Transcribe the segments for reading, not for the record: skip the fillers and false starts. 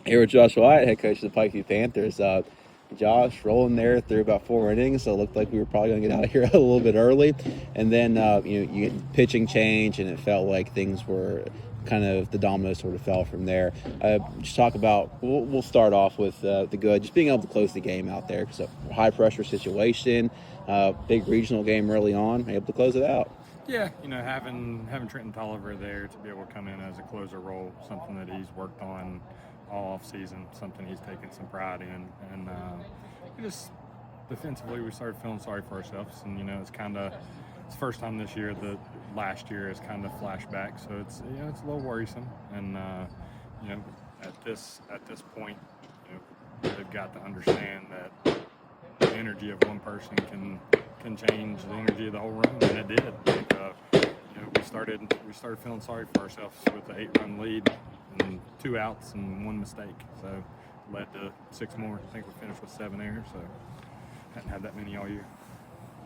Here with Josh Wyatt, head coach of the PikeView Panthers. Josh rolling there through about 4 innings, so it looked like we were probably going to get out of here a little bit early. And then you get pitching change, and it felt like things were kind of the dominoes sort of fell from there. Just talk about. We'll start off with the good, just being able to close the game out there because a high pressure situation, big regional game early on, able to close it out. Yeah, having Trenton Tolliver there to be able to come in as a closer role, something that he's worked on all off season, something he's taken some pride in, and just defensively we started feeling sorry for ourselves, and it's the first time this year that last year is kind of flashback, so it's it's a little worrisome, and at this point, they've got to understand that the energy of one person can change the energy of the whole room, and it did. We started feeling sorry for ourselves with the 8-run lead and 2 outs and 1 mistake, so led to 6 more. I think we finished with 7 errors, so hadn't had that many all year.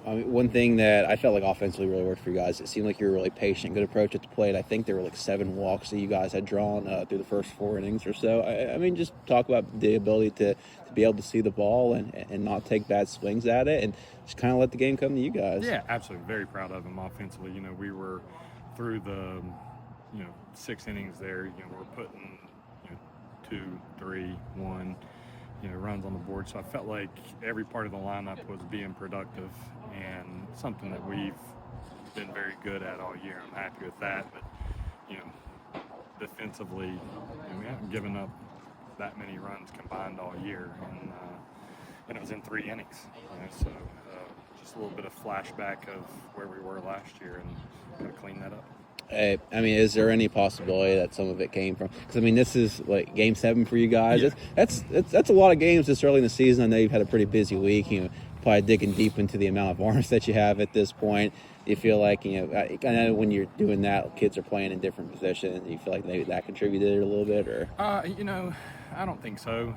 One thing that I felt like offensively really worked for you guys, it seemed like you were really patient, good approach at the plate. I think there were like 7 walks that you guys had drawn through the first 4 innings or so. I mean, just talk about the ability to be able to see the ball and not take bad swings at it and just kind of let the game come to you guys. Yeah, absolutely. Very proud of them offensively. We were through the 6 innings there. We're putting 2, 3, 1. Runs on the board. So I felt like every part of the lineup was being productive and something that we've been very good at all year. I'm happy with that. But, defensively, we haven't given up that many runs combined all year. And it was in 3 innings. So just a little bit of flashback of where we were last year and got to clean that up. I mean, is there any possibility that some of it came from? Because I mean, this is like Game 7 for you guys. Yeah. That's a lot of games this early in the season. I know you've had a pretty busy week. Probably digging deep into the amount of arms that you have at this point. You feel like I know when you're doing that, kids are playing in different positions. You feel like maybe that contributed a little bit, or I don't think so.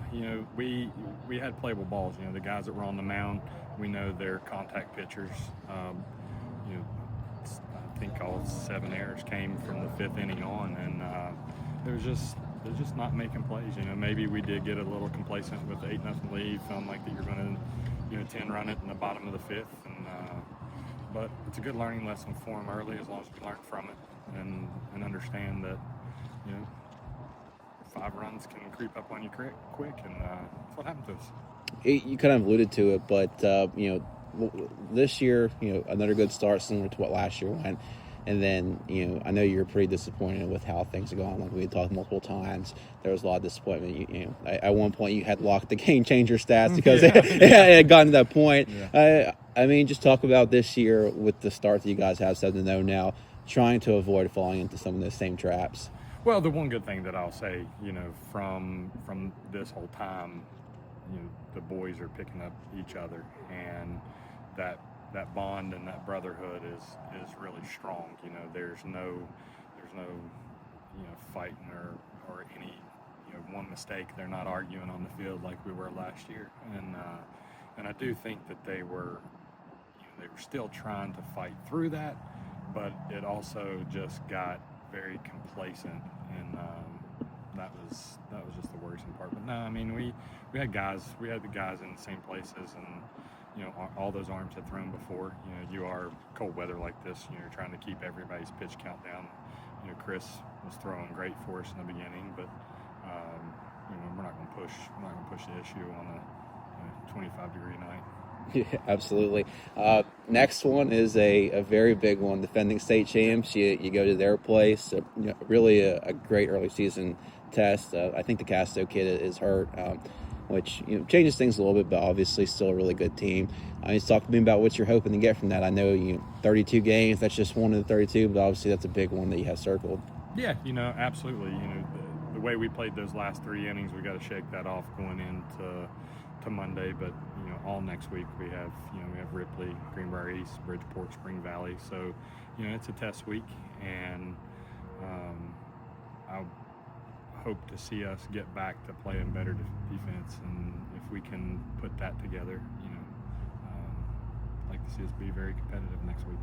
We had playable balls. The guys that were on the mound, we know they're contact pitchers. I think all 7 errors came from the 5th inning on, and they're just not making plays. Maybe we did get a little complacent with the 8-0 lead, feeling like that you're going to 10 run it in the bottom of the 5th, and but it's a good learning lesson for them early, as long as we learn from it and understand that 5 runs can creep up on you quick, and that's what happened to us. You kind of alluded to it, but this year, another good start similar to what last year went. And then, I know you're pretty disappointed with how things are going. Like we had talked multiple times, there was a lot of disappointment. At one point you had locked the game changer stats because it had gotten to that point. Yeah. I mean, just talk about this year with the start that you guys have 7-0 now, trying to avoid falling into some of those same traps. Well, the one good thing that I'll say, from this whole time, the boys are picking up each other, and that bond and that brotherhood is really strong. There's no fighting or any one mistake. They're not arguing on the field like we were last year, and I do think that they were still trying to fight through that, but it also just got very complacent, and that was just the worrisome part. But no, I mean we had the guys in the same places, and all those arms had thrown before. You are cold weather like this. You're trying to keep everybody's pitch count down. Chris was throwing great for us in the beginning, but we're not going to push the issue on a 25-degree night. Yeah, absolutely. Next one is a very big one. Defending state champs. You go to their place. Really a great early season test. I think the Casto kid is hurt. Which changes things a little bit, but obviously still a really good team. Just talk to me about what you're hoping to get from that. I know 32 games, that's just one of the 32, but obviously that's a big one that you have circled. Yeah, absolutely. The way we played those last 3 innings, we got to shake that off going into Monday. But all next week we have Ripley, Greenbrier East, Bridgeport, Spring Valley. So it's a test week, and I hope to see us get back to playing better defense, and if we can put that together, I'd like to see us be very competitive next week.